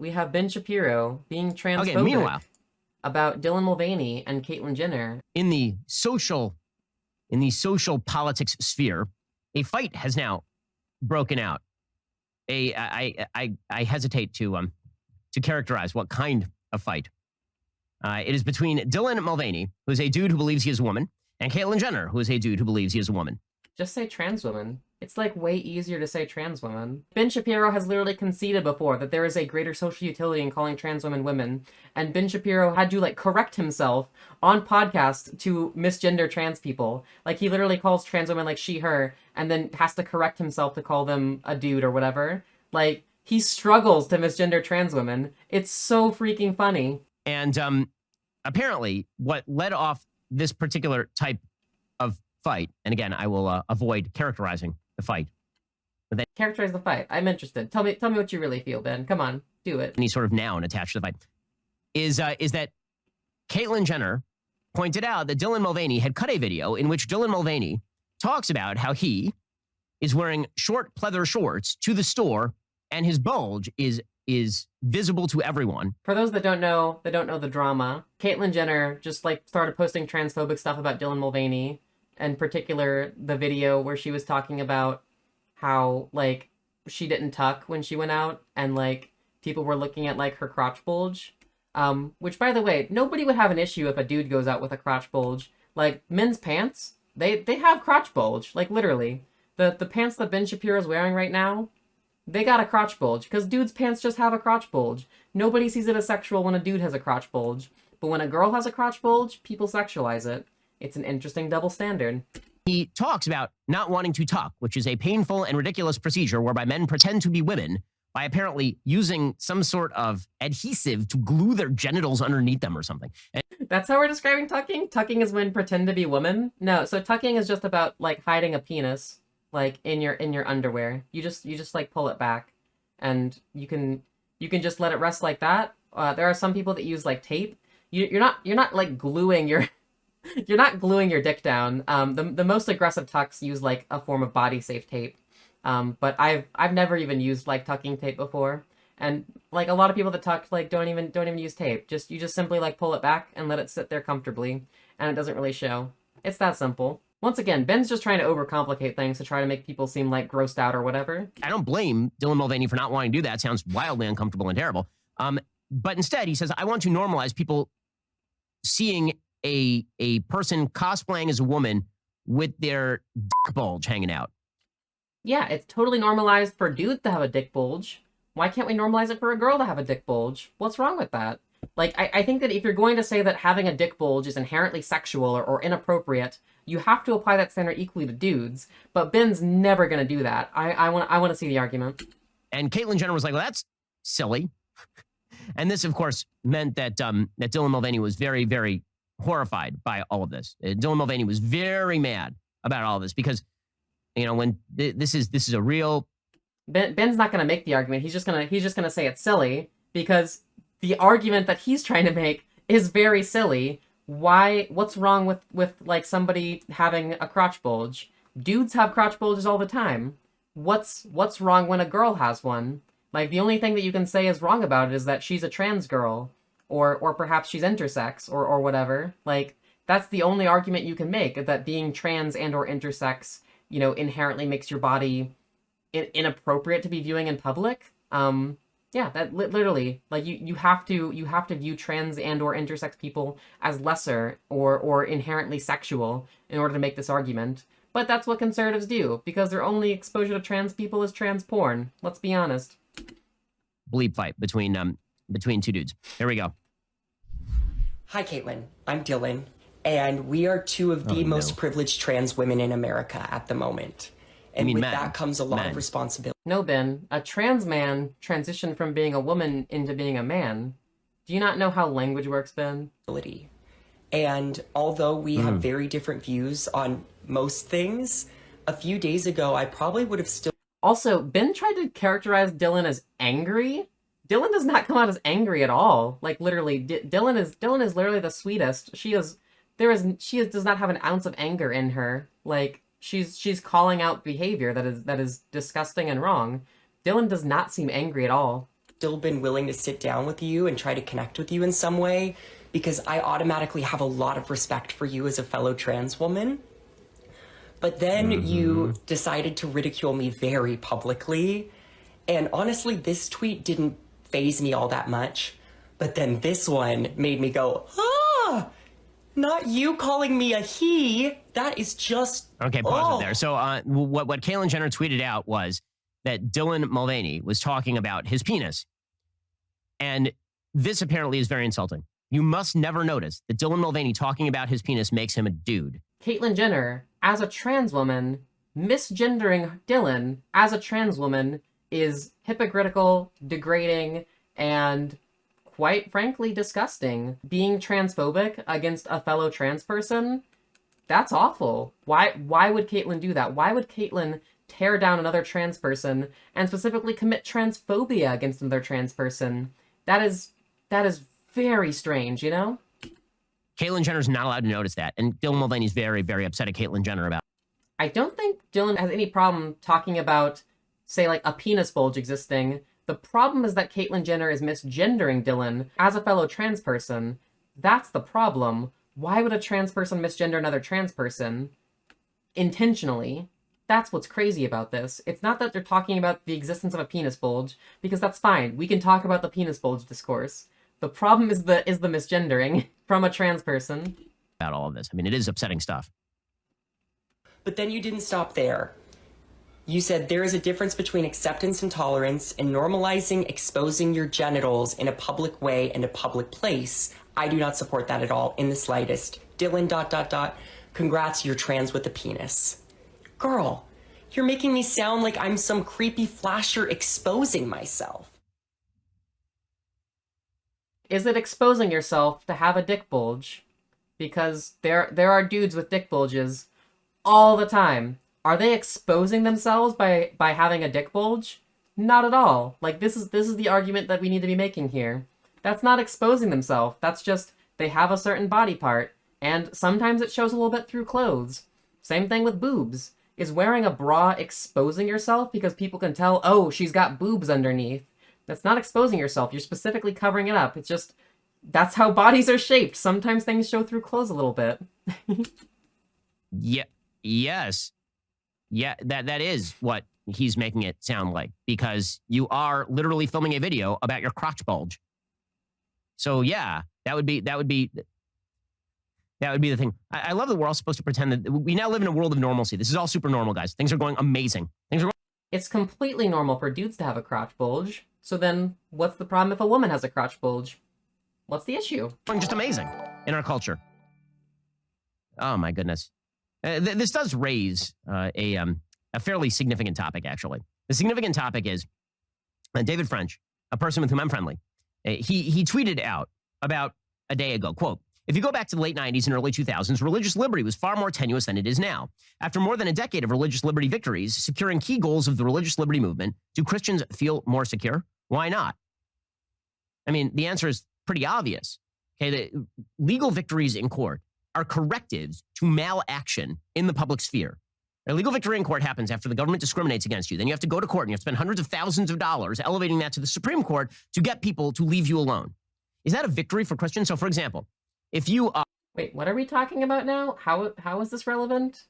we have Ben Shapiro being transphobic Okay, meanwhile, about Dylan Mulvaney and Caitlyn Jenner. in the social politics sphere, a fight has now broken out. I hesitate to characterize what kind of fight. It is between Dylan Mulvaney, who is a dude who believes he is a woman, and Caitlyn Jenner, who is a dude who believes he is a woman. Just say trans woman. It's like way easier to say trans woman. Ben Shapiro has literally conceded before that there is a greater social utility in calling trans women women, and Ben Shapiro had to like correct himself on podcast to misgender trans people. Like he literally calls trans women like she, her, and then has to correct himself to call them a dude or whatever. Like he struggles to misgender trans women. It's so freaking funny. And apparently, what led off this particular type of fight, and again, I will avoid characterizing the fight. Characterize the fight. I'm interested. Tell me what you really feel, Ben. Come on, do it. Any sort of noun attached to the fight is that Caitlyn Jenner pointed out that Dylan Mulvaney had cut a video in which Dylan Mulvaney talks about how he is wearing short pleather shorts to the store, and his bulge is visible to everyone. For those that don't know the drama, Caitlyn Jenner just like started posting transphobic stuff about Dylan Mulvaney. In particular, the video where she was talking about how, like, she didn't tuck when she went out, and, like, people were looking at, like, her crotch bulge. Which, by the way, nobody would have an issue if a dude goes out with a crotch bulge. Like, men's pants, they have crotch bulge, like, literally. The pants that Ben Shapiro's wearing right now, they got a crotch bulge, because dudes' pants just have a crotch bulge. Nobody sees it as sexual when a dude has a crotch bulge. But when a girl has a crotch bulge, people sexualize it. It's an interesting double standard. He talks about not wanting to tuck, which is a painful and ridiculous procedure whereby men pretend to be women by apparently using some sort of adhesive to glue their genitals underneath them or something. And that's how we're describing tucking? Tucking is when pretend to be women? No, so tucking is just about like hiding a penis like in your underwear. You just like pull it back, and you can just let it rest like that. There are some people that use like tape. You're not like gluing your you're not gluing your dick down. The most aggressive tucks use like a form of body safe tape. But I've never even used like tucking tape before. And like a lot of people that tuck like don't even use tape. You just simply like pull it back and let it sit there comfortably, and it doesn't really show. It's that simple. Once again, Ben's just trying to overcomplicate things to try to make people seem like grossed out or whatever. I don't blame Dylan Mulvaney for not wanting to do that. It sounds wildly uncomfortable and terrible. But instead, he says, I want to normalize people seeing a person cosplaying as a woman with their dick bulge hanging out. Yeah, it's totally normalized for dudes to have a dick bulge. Why can't we normalize it for a girl to have a dick bulge? What's wrong with that? Like, I think that if you're going to say that having a dick bulge is inherently sexual or inappropriate, you have to apply that standard equally to dudes. But Ben's never going to do that. I want to see the argument. And Caitlyn Jenner was like, well, that's silly. And this, of course, meant that that Dylan Mulvaney was very, very horrified by all of this. Dylan Mulvaney was very mad about all of this because, you know, when this is a real... Ben's not going to make the argument. He's just gonna say it's silly because the argument that he's trying to make is very silly. What's wrong with like somebody having a crotch bulge? Dudes have crotch bulges all the time. What's wrong when a girl has one? Like, the only thing that you can say is wrong about it is that she's a trans girl, or perhaps she's intersex, or whatever. Like, that's the only argument you can make, that being trans and or intersex, you know, inherently makes your body inappropriate to be viewing in public. Yeah, that literally, like, you have to view trans and or intersex people as lesser or inherently sexual in order to make this argument. But that's what conservatives do, because their only exposure to trans people is trans porn. Let's be honest. Bleep fight between two dudes. Here we go. Hi, Caitlin. I'm Dylan, and we are two of the most privileged trans women in America at the moment. And with that comes a lot of responsibility. No, Ben. A trans man transitioned from being a woman into being a man. Do you not know how language works, Ben? And although we have very different views on most things, a few days ago, I probably would have still... Also, Ben tried to characterize Dylan as angry. Dylan does not come out as angry at all. Like, literally, Dylan is literally the sweetest. She does not have an ounce of anger in her. Like, she's calling out behavior that is disgusting and wrong. Dylan does not seem angry at all. still been willing to sit down with you and try to connect with you in some way, because I automatically have a lot of respect for you as a fellow trans woman. But then you decided to ridicule me very publicly. And honestly, this tweet didn't faze me all that much. But then this one made me go, not you calling me a he. That is just... Okay, pause it there. So what Caitlyn Jenner tweeted out was that Dylan Mulvaney was talking about his penis. And this apparently is very insulting. You must never notice that Dylan Mulvaney talking about his penis makes him a dude. Caitlyn Jenner, as a trans woman, misgendering Dylan as a trans woman is hypocritical, degrading, and quite frankly disgusting. Being transphobic against a fellow trans person, that's awful. Why would Caitlyn do that? Why would Caitlyn tear down another trans person and specifically commit transphobia against another trans person? That is very strange, you know? Caitlyn Jenner's not allowed to notice that. And Dylan Mulvaney's very, very upset at Caitlyn Jenner about it. I don't think Dylan has any problem talking about, say, like, a penis bulge existing. The problem is that Caitlyn Jenner is misgendering Dylan as a fellow trans person. That's the problem. Why would a trans person misgender another trans person? Intentionally. That's what's crazy about this. It's not that they're talking about the existence of a penis bulge, because that's fine. We can talk about the penis bulge discourse. The problem is the misgendering from a trans person. About all of this. I mean, it is upsetting stuff. But then you didn't stop there. You said there is a difference between acceptance and tolerance, and normalizing exposing your genitals in a public way and a public place. I do not support that at all in the slightest. Dylan ... Congrats, you're trans with a penis. Girl, you're making me sound like I'm some creepy flasher exposing myself. Is it exposing yourself to have a dick bulge? Because there are dudes with dick bulges all the time. Are they exposing themselves by having a dick bulge? Not at all. Like, this is the argument that we need to be making here. That's not exposing themselves. That's just they have a certain body part, and sometimes it shows a little bit through clothes. Same thing with boobs. Is wearing a bra exposing yourself because people can tell, oh, she's got boobs underneath? That's not exposing yourself. You're specifically covering it up. It's just, that's how bodies are shaped. Sometimes things show through clothes a little bit. Yeah. Yes. Yeah, that is what he's making it sound like, because you are literally filming a video about your crotch bulge. So yeah, that would be the thing. I love that we're all supposed to pretend that we now live in a world of normalcy. This is all super normal, guys. Things are going amazing. It's completely normal for dudes to have a crotch bulge. So then what's the problem if a woman has a crotch bulge? What's the issue? Just amazing in our culture. Oh my goodness. This does raise a fairly significant topic, actually. The significant topic is David French, a person with whom I'm friendly. He tweeted out about a day ago, quote, "If you go back to the late 90s and early 2000s, religious liberty was far more tenuous than it is now. After more than a decade of religious liberty victories, securing key goals of the religious liberty movement, do Christians feel more secure? Why not?" I mean, the answer is pretty obvious. Okay, the legal victories in court are correctives to malaction in the public sphere. A legal victory in court happens after the government discriminates against you. Then you have to go to court and you have to spend hundreds of thousands of dollars elevating that to the Supreme Court to get people to leave you alone. Is that a victory for Christians? So, for example, if you... Wait, what are we talking about now? How is this relevant?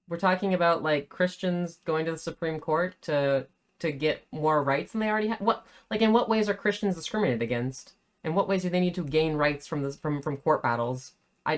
We're talking about, like, Christians going to the Supreme Court to get more rights than they already have? What, like, in what ways are Christians discriminated against? In what ways do they need to gain rights from court battles?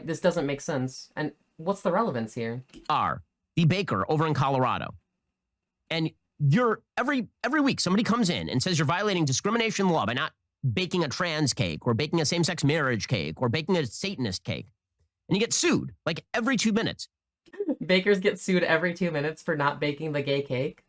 This doesn't make sense. And what's the relevance here? The baker over in Colorado, and you're every week somebody comes in and says you're violating discrimination law by not baking a trans cake or baking a same-sex marriage cake or baking a Satanist cake, and you get sued like every 2 minutes. Bakers get sued every 2 minutes for not baking the gay cake.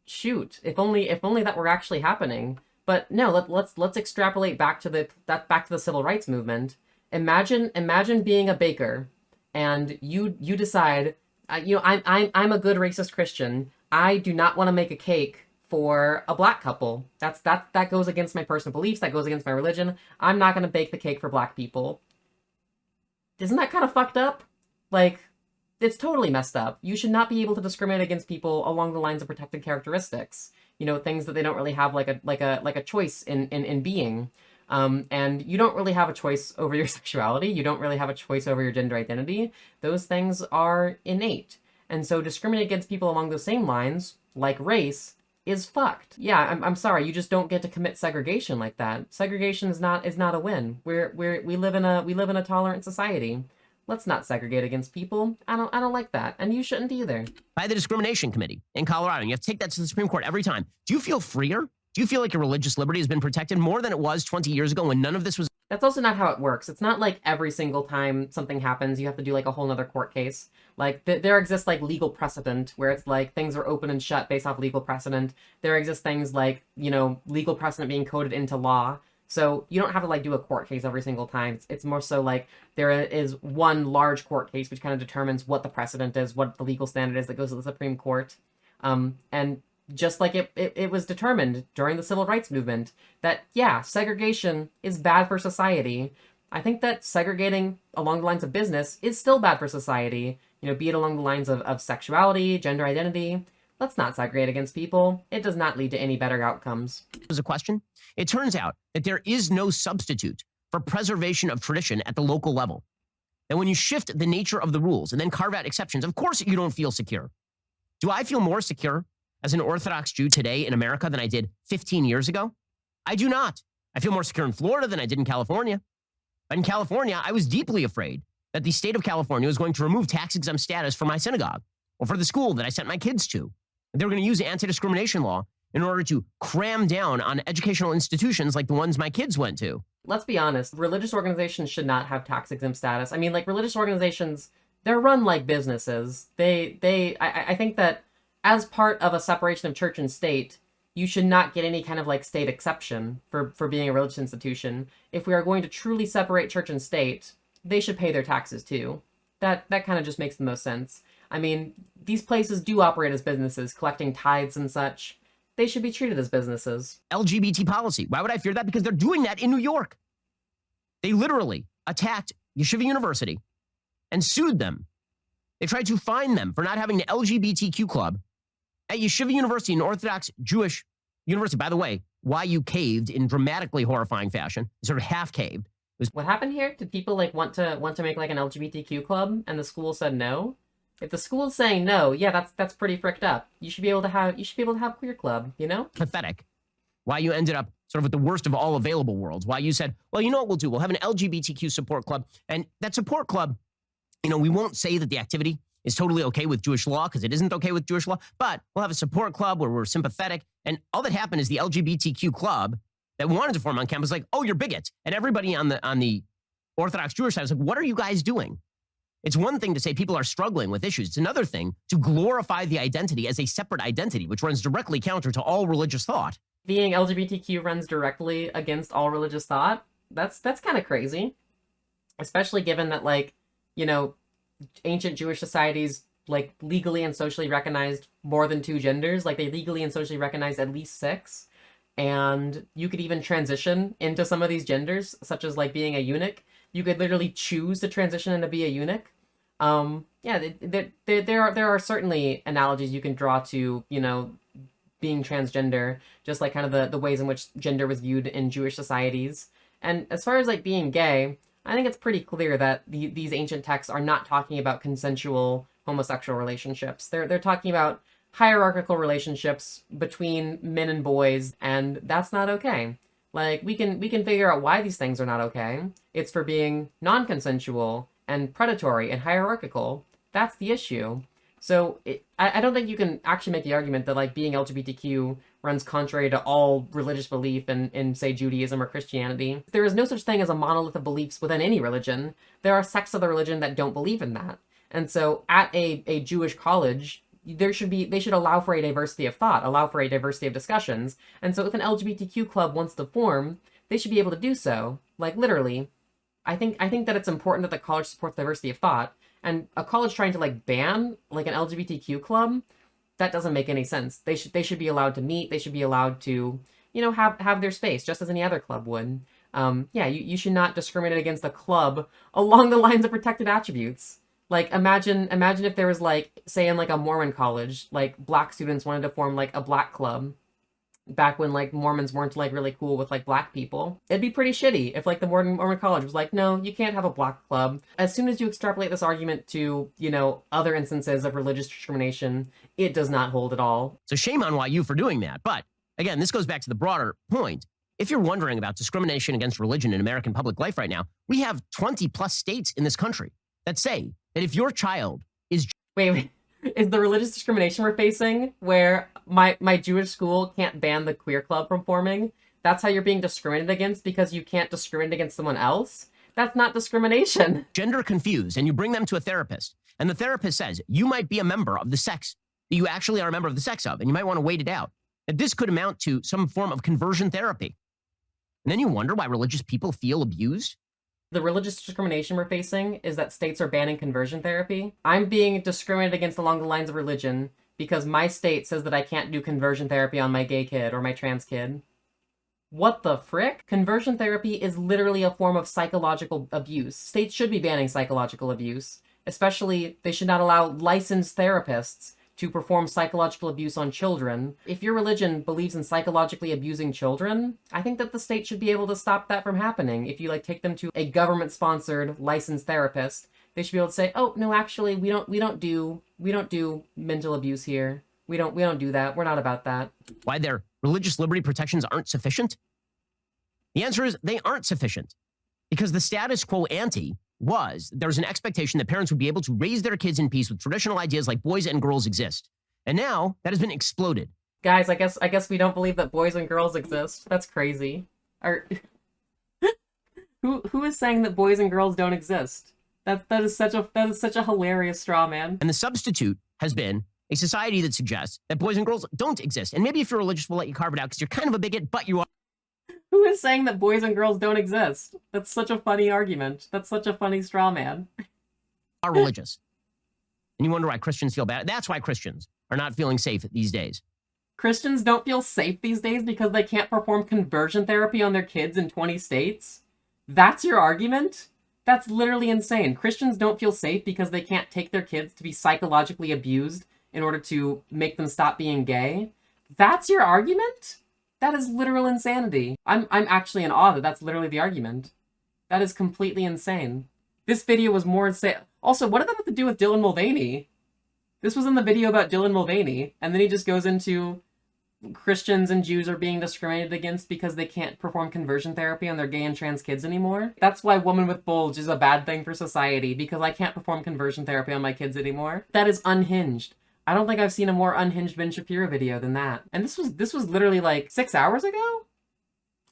Shoot, if only that were actually happening. But no, let's extrapolate back to the civil rights movement. Imagine being a baker, and you decide, I'm a good racist Christian. I do not want to make a cake for a black couple. That goes against my personal beliefs. That goes against my religion. I'm not going to bake the cake for black people. Isn't that kind of fucked up? Like, it's totally messed up. You should not be able to discriminate against people along the lines of protected characteristics. things that they don't really have like a choice in being. And you don't really have a choice over your sexuality. You don't really have a choice over your gender identity. Those things are innate. And so discriminate against people along those same lines, like race, is fucked. Yeah, I'm sorry, you just don't get to commit segregation like that. Segregation is not a win. We live in a tolerant society. Let's not segregate against people. I don't like that, and you shouldn't either. By the discrimination committee in Colorado. And you have to take that to the Supreme Court every time. Do you feel freer? Do you feel like your religious liberty has been protected more than it was 20 years ago when none of this was? That's also not how it works. It's not like every single time something happens, you have to do like a whole nother court case. Like there exists like legal precedent where it's like things are open and shut based off legal precedent. There exist things like, legal precedent being coded into law. So you don't have to like do a court case every single time. It's more so like there is one large court case which kind of determines what the precedent is, what the legal standard is that goes to the Supreme Court. And just like it was determined during the civil rights movement that, yeah, segregation is bad for society. I think that segregating along the lines of business is still bad for society, be it along the lines of sexuality, gender identity. Let's not segregate against people. It does not lead to any better outcomes. Was a question. It turns out that there is no substitute for preservation of tradition at the local level. And when you shift the nature of the rules and then carve out exceptions, of course you don't feel secure. Do I feel more secure as an Orthodox Jew today in America than I did 15 years ago? I do not. I feel more secure in Florida than I did in California. But in California, I was deeply afraid that the state of California was going to remove tax-exempt status for my synagogue or for the school that I sent my kids to. And they were going to use anti-discrimination law in order to cram down on educational institutions like the ones my kids went to. Let's be honest, religious organizations should not have tax-exempt status. I mean, like, religious organizations, they're run like businesses. I think that as part of a separation of church and state, you should not get any kind of like state exception for being a religious institution. If we are going to truly separate church and state, they should pay their taxes too. That kind of just makes the most sense. I mean, these places do operate as businesses, collecting tithes and such. They should be treated as businesses. LGBT policy. Why would I fear that? Because they're doing that in New York. They literally attacked Yeshiva University and sued them. They tried to fine them for not having the LGBTQ club at Yeshiva University, an Orthodox Jewish university. By the way, why you caved in dramatically horrifying fashion, sort of half caved. What happened here? Did people like want to make like an LGBTQ club and the school said no? If the school's saying no, yeah, that's pretty fricked up. You should be able to have queer club, Pathetic. Why you ended up sort of with the worst of all available worlds. Why you said, well, you know what we'll do? We'll have an LGBTQ support club. And that support club, we won't say that the activity is totally okay with Jewish law because it isn't okay with Jewish law, but we'll have a support club where we're sympathetic. And all that happened is the LGBTQ club that wanted to form on campus like, oh, you're bigots. And everybody on the Orthodox Jewish side was like, what are you guys doing? It's one thing to say people are struggling with issues. It's another thing to glorify the identity as a separate identity, which runs directly counter to all religious thought. Being LGBTQ runs directly against all religious thought. That's kind of crazy, especially given that, like, ancient Jewish societies like legally and socially recognized more than two genders. Like, they legally and socially recognized at least 6. And you could even transition into some of these genders, such as like being a eunuch. You could literally choose to transition and to be a eunuch. There are certainly analogies you can draw to, being transgender, just like kind of the ways in which gender was viewed in Jewish societies. And as far as like being gay, I think it's pretty clear that these ancient texts are not talking about consensual homosexual relationships. They're talking about hierarchical relationships between men and boys, and that's not okay. Like, we can figure out why these things are not okay. It's for being non-consensual and predatory and hierarchical. That's the issue. So I don't think you can actually make the argument that like being LGBTQ runs contrary to all religious belief in say Judaism or Christianity. There is no such thing as a monolith of beliefs within any religion. There are sects of the religion that don't believe in that. And so at a Jewish college, they should allow for a diversity of thought, allow for a diversity of discussions. And so if an LGBTQ club wants to form, they should be able to do so. Like, literally. I think that it's important that the college supports diversity of thought. And a college trying to like ban like an LGBTQ club, that doesn't make any sense. They should be allowed to meet. They should be allowed to, have their space just as any other club would. You should not discriminate against a club along the lines of protected attributes. Like, imagine if there was like, say in like a Mormon college, like black students wanted to form like a black club. back when like Mormons weren't like really cool with like black people. It'd be pretty shitty if like the Mormon college was like, no, you can't have a black club. As soon as you extrapolate this argument to, you know, other instances of religious discrimination, it does not hold at all. So shame on YU for doing that. But again, this goes back to the broader point. If you're wondering about discrimination against religion in American public life right now, we have 20 plus states in this country that say that if your child is... Wait. Is the religious discrimination we're facing where my Jewish school can't ban the queer club from forming? That's how you're being discriminated against because you can't discriminate against someone else? That's not discrimination. gender confused and you bring them to a therapist and the therapist says, you might be a member of the sex that you actually are a member of the sex of, and you might want to wait it out. That this could amount to some form of conversion therapy. And then you wonder why religious people feel abused? The religious discrimination we're facing is that states are banning conversion therapy. I'm being discriminated against along the lines of religion because my state says that I can't do conversion therapy on my gay kid or my trans kid. What the frick? Conversion therapy is literally a form of psychological abuse. States should be banning psychological abuse. Especially, they should not allow licensed therapists to perform psychological abuse on children. If your religion believes in psychologically abusing children, I think that the state should be able to stop that from happening. If you like take them to a government-sponsored licensed therapist, they should be able to say, "Oh, no, actually, we don't do mental abuse here. We don't do that. We're not about that." Why their religious liberty protections aren't sufficient? The answer is they aren't sufficient because the status quo ante was there's an expectation that parents would be able to raise their kids in peace with traditional ideas like boys and girls exist. And now that has been exploded. Guys, I guess we don't believe that boys and girls exist. That's crazy. Who is saying that boys and girls don't exist? That is such a hilarious straw man. And the substitute has been a society that suggests that boys and girls don't exist. And maybe if you're religious, we'll let you carve it out because you're kind of a bigot, but you are. Who is saying that boys and girls don't exist? That's such a funny argument. That's such a funny straw man. Are religious. And you wonder why Christians feel bad. That's why Christians are not feeling safe these days. Christians don't feel safe these days because they can't perform conversion therapy on their kids in 20 states? That's your argument? That's literally insane. Christians don't feel safe because they can't take their kids to be psychologically abused in order to make them stop being gay? That's your argument? That is literal insanity. I'm actually in awe that that's literally the argument. That is completely insane. This video was more insane. Also, what did that have to do with Dylan Mulvaney? This was in the video about Dylan Mulvaney, and then he just goes into Christians and Jews are being discriminated against because they can't perform conversion therapy on their gay and trans kids anymore. That's why woman with bulge is a bad thing for society, because I can't perform conversion therapy on my kids anymore. That is unhinged. I don't think I've seen a more unhinged Ben Shapiro video than that. And this was literally like 6 hours ago?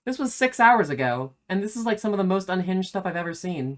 This was 6 hours ago, and this is like some of the most unhinged stuff I've ever seen.